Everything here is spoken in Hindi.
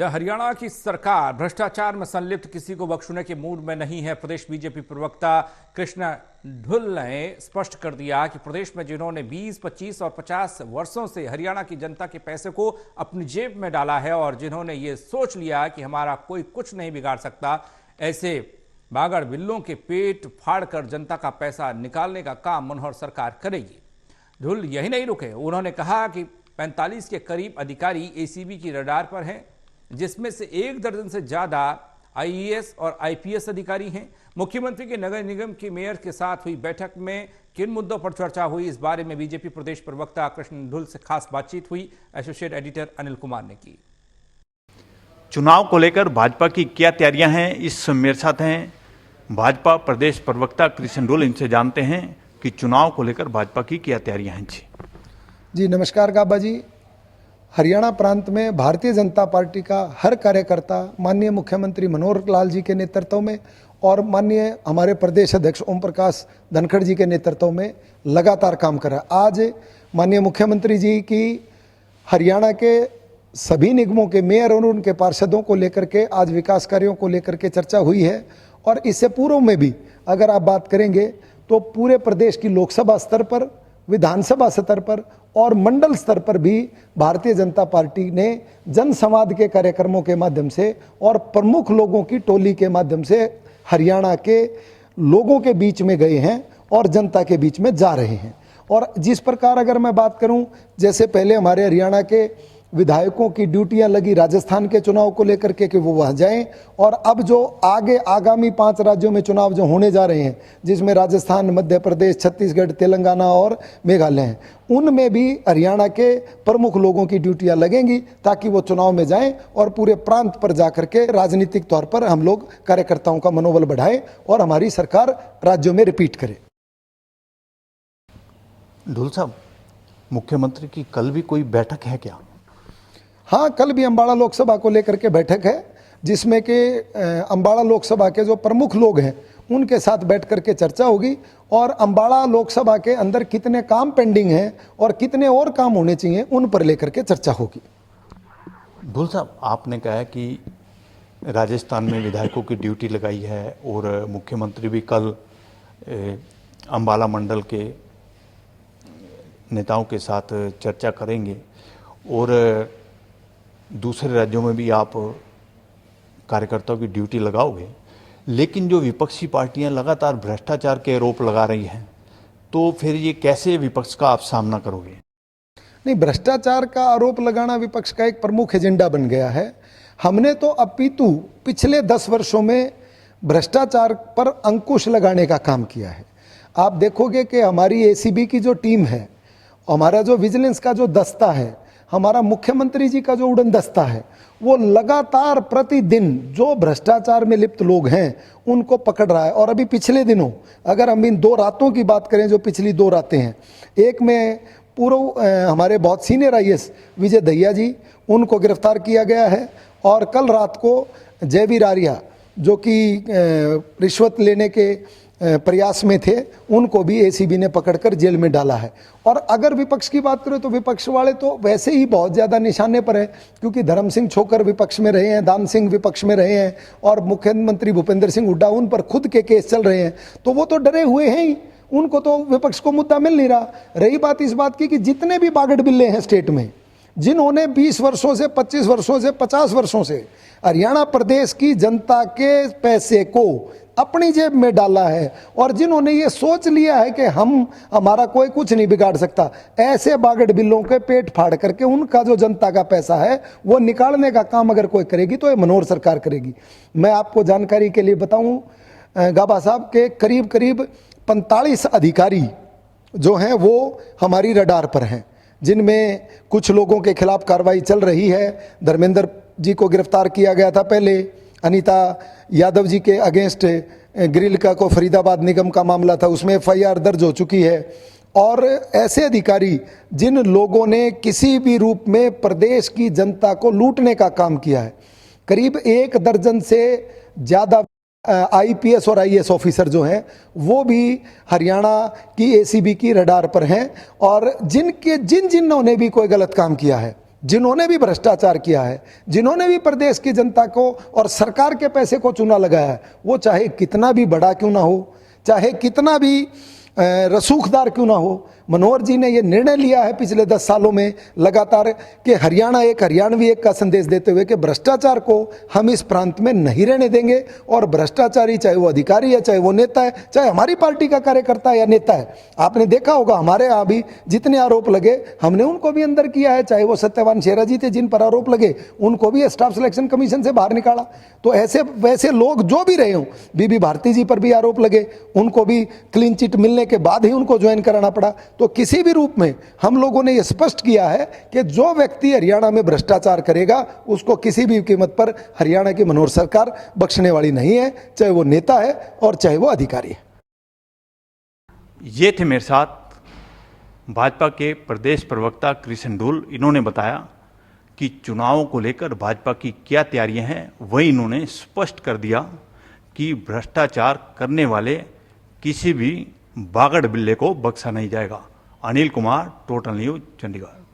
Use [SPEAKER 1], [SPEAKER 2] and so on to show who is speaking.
[SPEAKER 1] हरियाणा की सरकार भ्रष्टाचार में संलिप्त किसी को बख्शने के मूड में नहीं है। प्रदेश बीजेपी प्रवक्ता कृष्ण ढुल ने स्पष्ट कर दिया कि प्रदेश में जिन्होंने 20, 25 और 50 वर्षों से हरियाणा की जनता के पैसे को अपनी जेब में डाला है और जिन्होंने ये सोच लिया कि हमारा कोई कुछ नहीं बिगाड़ सकता, ऐसे बागड़ बिल्लों के पेट फाड़कर जनता का पैसा निकालने का काम मनोहर सरकार करेगी। ढुल यही नहीं रुके, उन्होंने कहा कि 45 के करीब अधिकारी एसीबी की रडार पर हैं, जिसमें से 1 दर्जन से ज्यादा आईएएस और आईपीएस अधिकारी हैं। मुख्यमंत्री के नगर निगम के मेयर के साथ हुई बैठक में किन मुद्दों पर चर्चा हुई, इस बारे में बीजेपी प्रदेश प्रवक्ता कृष्ण ढुल से खास बातचीत हुई। एसोसिएट एडिटर अनिल कुमार ने की।
[SPEAKER 2] चुनाव को लेकर भाजपा की क्या तैयारियां हैं, इस मेरे साथ हैं भाजपा प्रदेश प्रवक्ता कृष्ण ढुल। इनसे जानते हैं कि चुनाव को लेकर भाजपा की क्या तैयारियां हैं।
[SPEAKER 3] जी नमस्कार गाबा जी। हरियाणा प्रांत में भारतीय जनता पार्टी का हर कार्यकर्ता माननीय मुख्यमंत्री मनोहर लाल जी के नेतृत्व में और माननीय हमारे प्रदेश अध्यक्ष ओम प्रकाश धनखड़ जी के नेतृत्व में लगातार काम कर रहा है। आज माननीय मुख्यमंत्री जी की हरियाणा के सभी निगमों के मेयर और उनके पार्षदों को लेकर के आज विकास कार्यों को लेकर के चर्चा हुई है। और इससे पूर्व में भी अगर आप बात करेंगे तो पूरे प्रदेश की लोकसभा स्तर पर, विधानसभा स्तर पर और मंडल स्तर पर भी भारतीय जनता पार्टी ने जन संवाद के कार्यक्रमों के माध्यम से और प्रमुख लोगों की टोली के माध्यम से हरियाणा के लोगों के बीच में गए हैं और जनता के बीच में जा रहे हैं। और जिस प्रकार अगर मैं बात करूं, जैसे पहले हमारे हरियाणा के विधायकों की ड्यूटियां लगी राजस्थान के चुनाव को लेकर के कि वो वहां जाएं, और अब जो आगे आगामी 5 राज्यों में चुनाव जो होने जा रहे हैं, जिसमें राजस्थान, मध्य प्रदेश, छत्तीसगढ़, तेलंगाना और मेघालय हैं, उनमें भी हरियाणा के प्रमुख लोगों की ड्यूटियां लगेंगी ताकि वो चुनाव में जाएं और पूरे प्रांत पर जाकर के राजनीतिक तौर पर हम लोग कार्यकर्ताओं का मनोबल बढ़ाएं और हमारी सरकार राज्यों में रिपीट करे।
[SPEAKER 2] ढुल साहब, मुख्यमंत्री की कल भी कोई बैठक है क्या?
[SPEAKER 3] हाँ, कल भी अम्बाड़ा लोकसभा को लेकर के बैठक है, जिसमें कि अम्बाड़ा लोकसभा के जो प्रमुख लोग हैं उनके साथ बैठ करके चर्चा होगी और अम्बाड़ा लोकसभा के अंदर कितने काम पेंडिंग हैं और कितने और काम होने चाहिए उन पर लेकर के चर्चा होगी।
[SPEAKER 2] ढुल साहब, आपने कहा कि राजस्थान में विधायकों की ड्यूटी लगाई है और मुख्यमंत्री भी कल अम्बाला मंडल के नेताओं के साथ चर्चा करेंगे और दूसरे राज्यों में भी आप कार्यकर्ताओं की ड्यूटी लगाओगे, लेकिन जो विपक्षी पार्टियां लगातार भ्रष्टाचार के आरोप लगा रही हैं, तो फिर ये कैसे विपक्ष का आप सामना करोगे?
[SPEAKER 3] नहीं, भ्रष्टाचार का आरोप लगाना विपक्ष का एक प्रमुख एजेंडा बन गया है। हमने तो अपितु पिछले 10 वर्षों में भ्रष्टाचार पर अंकुश लगाने का काम किया है। आप देखोगे कि हमारी एसीबी की जो टीम है, हमारा जो विजिलेंस का जो दस्ता है, हमारा मुख्यमंत्री जी का जो उड़न दस्ता है, वो लगातार प्रतिदिन जो भ्रष्टाचार में लिप्त लोग हैं उनको पकड़ रहा है। और अभी पिछले दिनों अगर हम इन 2 रातों की बात करें, जो पिछली 2 रातें हैं, एक में पूर्व हमारे बहुत सीनियर आईएएस विजय दहिया जी, उनको गिरफ्तार किया गया है और कल रात को जयवीर आर्या जो कि रिश्वत लेने के प्रयास में थे, उनको भी एसीबी ने पकड़कर जेल में डाला है। और अगर विपक्ष की बात करें तो विपक्ष वाले तो वैसे ही बहुत ज़्यादा निशाने पर हैं, क्योंकि धर्म सिंह छोकर विपक्ष में रहे हैं, दान सिंह विपक्ष में रहे हैं और मुख्यमंत्री भूपेंद्र सिंह हुड्डा, उन पर खुद के केस चल रहे हैं, तो वो तो डरे हुए हैं ही, उनको तो विपक्ष को मुद्दा मिल नहीं रहा। रही बात इस बात की कि जितने भी बागड़ बिल्ले हैं स्टेट में, जिन्होंने 20 वर्षों से, 25 वर्षों से, 50 वर्षों से हरियाणा प्रदेश की जनता के पैसे को अपनी जेब में डाला है और जिन्होंने ये सोच लिया है कि हमारा कोई कुछ नहीं बिगाड़ सकता, ऐसे बागड़ बिल्लों के पेट फाड़ करके उनका जो जनता का पैसा है वो निकालने का काम अगर कोई करेगी तो ये मनोहर सरकार करेगी। मैं आपको जानकारी के लिए बताऊं गाबा साहब के करीब 45 अधिकारी जो हैं वो हमारी रडार पर हैं, जिनमें कुछ लोगों के खिलाफ कार्रवाई चल रही है। धर्मेंद्र जी को गिरफ्तार किया गया था पहले, अनीता यादव जी के अगेंस्ट ग्रिल का को फरीदाबाद निगम का मामला था, उसमें एफआईआर दर्ज हो चुकी है। और ऐसे अधिकारी जिन लोगों ने किसी भी रूप में प्रदेश की जनता को लूटने का काम किया है, करीब 1 दर्जन से ज़्यादा आईपीएस और आईएएस ऑफिसर जो हैं वो भी हरियाणा की एसीबी की रडार पर हैं और जिन्होंने भी कोई गलत काम किया है जिन्होंने भी भ्रष्टाचार किया है, जिन्होंने भी प्रदेश की जनता को और सरकार के पैसे को चूना लगाया है, वो चाहे कितना भी बड़ा क्यों ना हो, चाहे कितना भी रसूखदार क्यों ना हो, मनोहर जी ने ये निर्णय लिया है पिछले 10 सालों में लगातार कि हरियाणा एक, हरियाणवी एक का संदेश देते हुए कि भ्रष्टाचार को हम इस प्रांत में नहीं रहने देंगे। और भ्रष्टाचारी चाहे वो अधिकारी है, चाहे वो नेता है, चाहे हमारी पार्टी का कार्यकर्ता है या नेता है, आपने देखा होगा हमारे यहाँ भी जितने आरोप लगे हमने उनको भी अंदर किया है। चाहे वो सत्यवान शेरा जी थे जिन पर आरोप लगे, उनको भी स्टाफ सिलेक्शन कमीशन से बाहर निकाला। तो ऐसे वैसे लोग जो भी रहे हों, बीबी भारती जी पर भी आरोप लगे, उनको भी क्लीन चिट मिलने के बाद ही उनको ज्वाइन कराना पड़ा। तो किसी भी रूप में हम लोगों ने यह स्पष्ट किया है कि जो व्यक्ति हरियाणा में भ्रष्टाचार करेगा उसको किसी भी कीमत पर हरियाणा की मनोहर सरकार बख्शने वाली नहीं है, चाहे वो नेता है और चाहे वो अधिकारी है।
[SPEAKER 2] ये थे मेरे साथ भाजपा के प्रदेश प्रवक्ता कृष्ण ढुल। इन्होंने बताया कि चुनावों को लेकर भाजपा की क्या तैयारियां हैं, वही इन्होंने स्पष्ट कर दिया कि भ्रष्टाचार करने वाले किसी भी बागड़ बिल्ले को बख्शा नहीं जाएगा। Anil Kumar, total news, Chandigarh.